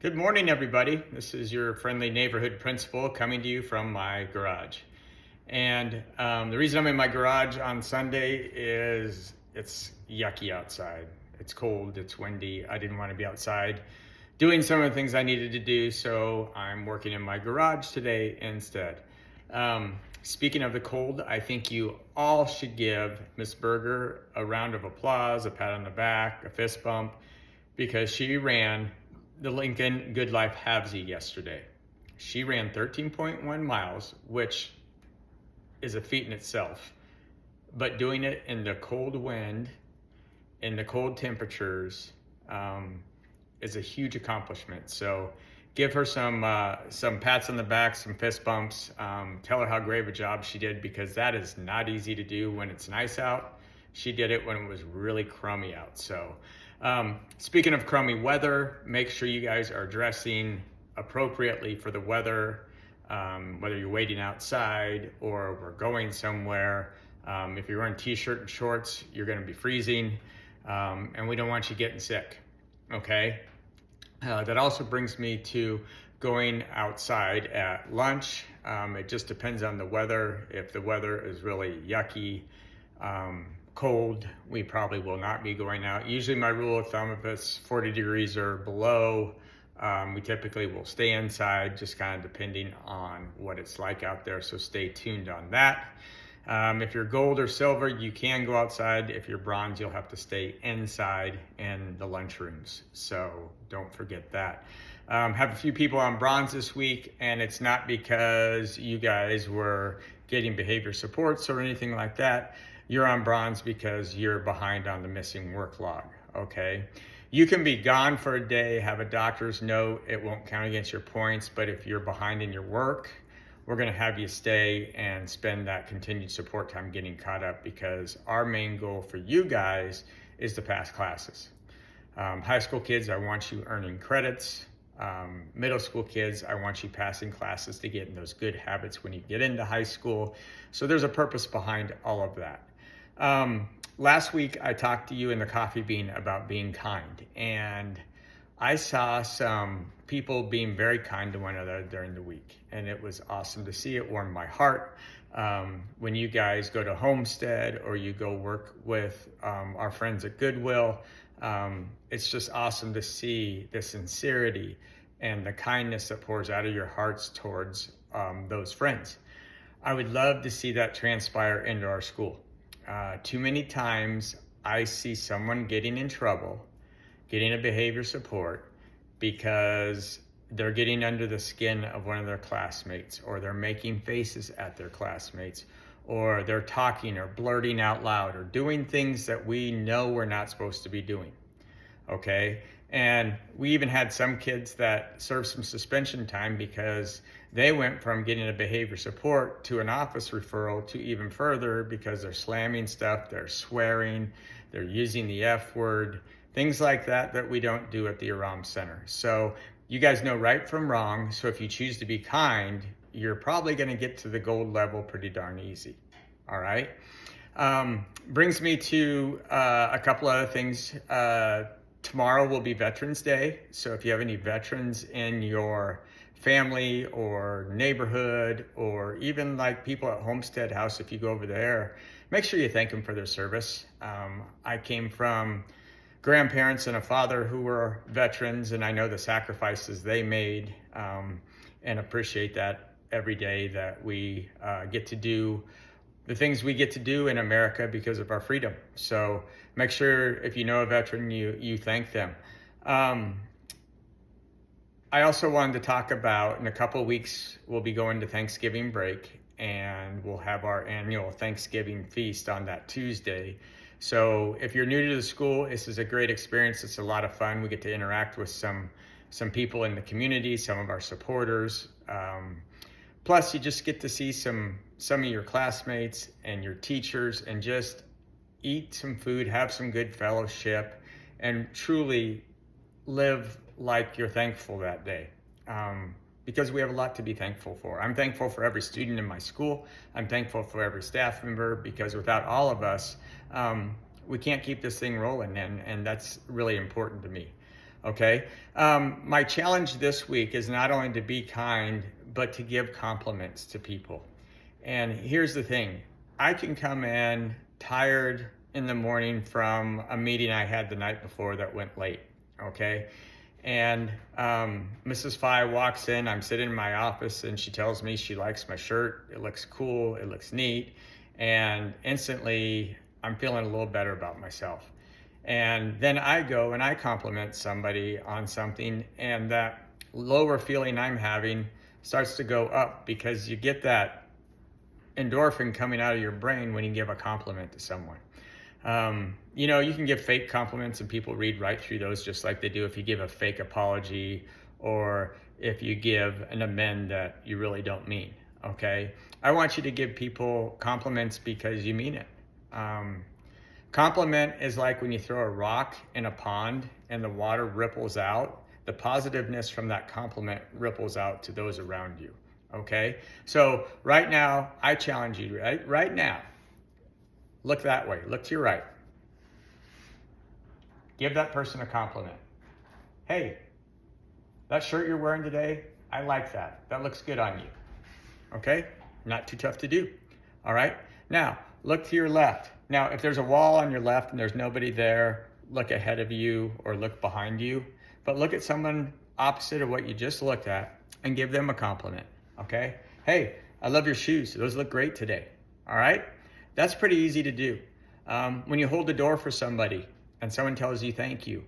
Good morning, everybody. This is your friendly neighborhood principal coming to you from my garage. And the reason I'm in my garage on Sunday is it's yucky outside. It's cold, it's windy. I didn't want to be outside doing some of the things I needed to do, so I'm working in my garage today instead. Speaking of the cold, I think you all should give Miss Berger a round of applause, a pat on the back, a fist bump, because she ran the Lincoln Good Life Halvesy yesterday. She ran 13.1 miles, which is a feat in itself, but doing it in the cold wind, in the cold temperatures, is a huge accomplishment. So give her some pats on the back, some fist bumps. Tell her how great of a job she did, because that is not easy to do when it's nice out. She did it when it was really crummy out. So speaking of crummy weather, make sure you guys are dressing appropriately for the weather, whether you're waiting outside or we're going somewhere. If you're wearing t-shirt and shorts, you're going to be freezing, and we don't want you getting sick, okay? That also brings me to going outside at lunch. It just depends on the weather. If the weather is really yucky, cold, we probably will not be going out. Usually my rule of thumb, if it's 40 degrees or below, we typically will stay inside, just kind of depending on what it's like out there. So stay tuned on that. If you're gold or silver, you can go outside. If you're bronze, you'll have to stay inside in the lunchrooms. So don't forget that. Have a few people on bronze this week, and it's not because you guys were getting behavior supports or anything like that. You're on bronze because you're behind on the missing work log, okay? You can be gone for a day, have a doctor's note, it won't count against your points, but if you're behind in your work, we're gonna have you stay and spend that continued support time getting caught up, because our main goal for you guys is to pass classes. High school kids, I want you earning credits. Middle school kids, I want you passing classes to get in those good habits when you get into high school. So there's a purpose behind all of that. Last week, I talked to you in the coffee bean about being kind, and I saw some people being very kind to one another during the week, and it was awesome to see. It warmed my heart. When you guys go to Homestead or you go work with our friends at Goodwill, it's just awesome to see the sincerity and the kindness that pours out of your hearts towards those friends. I would love to see that transpire into our school. Too many times I see someone getting in trouble, getting a behavior support, because they're getting under the skin of one of their classmates, or they're making faces at their classmates, or they're talking or blurting out loud or doing things that we know we're not supposed to be doing, okay? And we even had some kids that served some suspension time because they went from getting a behavior support to an office referral to even further, because they're slamming stuff, they're swearing, they're using the F word, things like that that we don't do at the Aram Center. So you guys know right from wrong. So if you choose to be kind, you're probably going to get to the gold level pretty darn easy. All right. Brings me to a couple other things. Tomorrow will be Veterans Day. So if you have any veterans in your family or neighborhood, or even like people at Homestead House, if you go over there, make sure you thank them for their service. I came from grandparents and a father who were veterans, and I know the sacrifices they made, and appreciate that every day that we get to do the things we get to do in America because of our freedom. So make sure, if you know a veteran, you thank them. I also wanted to talk about, in a couple of weeks, we'll be going to Thanksgiving break, and we'll have our annual Thanksgiving feast on that Tuesday. So if you're new to the school, this is a great experience. It's a lot of fun. We get to interact with some people in the community, some of our supporters. Plus, you just get to see some of your classmates and your teachers, and just eat some food, have some good fellowship, and truly live like you're thankful that day. Because we have a lot to be thankful for. I'm thankful for every student in my school. I'm thankful for every staff member, because without all of us, we can't keep this thing rolling, and that's really important to me. Okay. My challenge this week is not only to be kind, but to give compliments to people. And here's the thing, I can come in tired in the morning from a meeting I had the night before that went late. Okay. And Mrs. Phi walks in, I'm sitting in my office, and she tells me she likes my shirt. It looks cool, it looks neat. And instantly, I'm feeling a little better about myself. And then I go and I compliment somebody on something, and that lower feeling I'm having starts to go up because you get that endorphin coming out of your brain when you give a compliment to someone. You can give fake compliments and people read right through those, just like they do if you give a fake apology or if you give an amend that you really don't mean. Okay. I want you to give people compliments because you mean it. Compliment is like when you throw a rock in a pond and the water ripples out. The positiveness from that compliment ripples out to those around you. Okay. So right now, I challenge you, right now, look that way, look to your right. Give that person a compliment. Hey, that shirt you're wearing today, I like that. That looks good on you. Okay? Not too tough to do. All right? Now, look to your left. Now, if there's a wall on your left and there's nobody there, look ahead of you or look behind you. But look at someone opposite of what you just looked at and give them a compliment. Okay? Hey, I love your shoes. Those look great today. All right? That's pretty easy to do. When you hold the door for somebody and someone tells you thank you,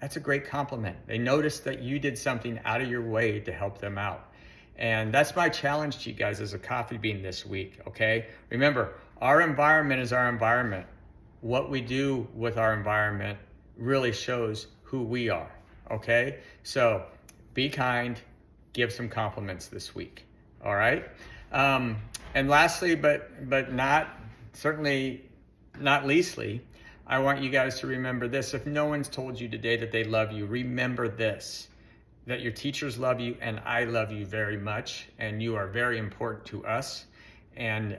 that's a great compliment. They notice that you did something out of your way to help them out. And that's my challenge to you guys as a coffee bean this week, okay? Remember, our environment is our environment. What we do with our environment really shows who we are, okay? So be kind, give some compliments this week, all right? And lastly, but certainly not leastly, I want you guys to remember this. If no one's told you today that they love you, remember this, that your teachers love you and I love you very much, and you are very important to us. And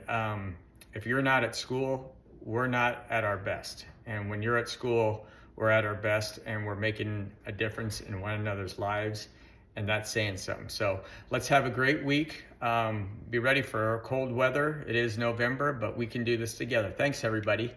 if you're not at school, we're not at our best. And when you're at school, we're at our best and we're making a difference in one another's lives. And that's saying something. So let's have a great week. Be ready for cold weather. It is November, but we can do this together. Thanks, everybody.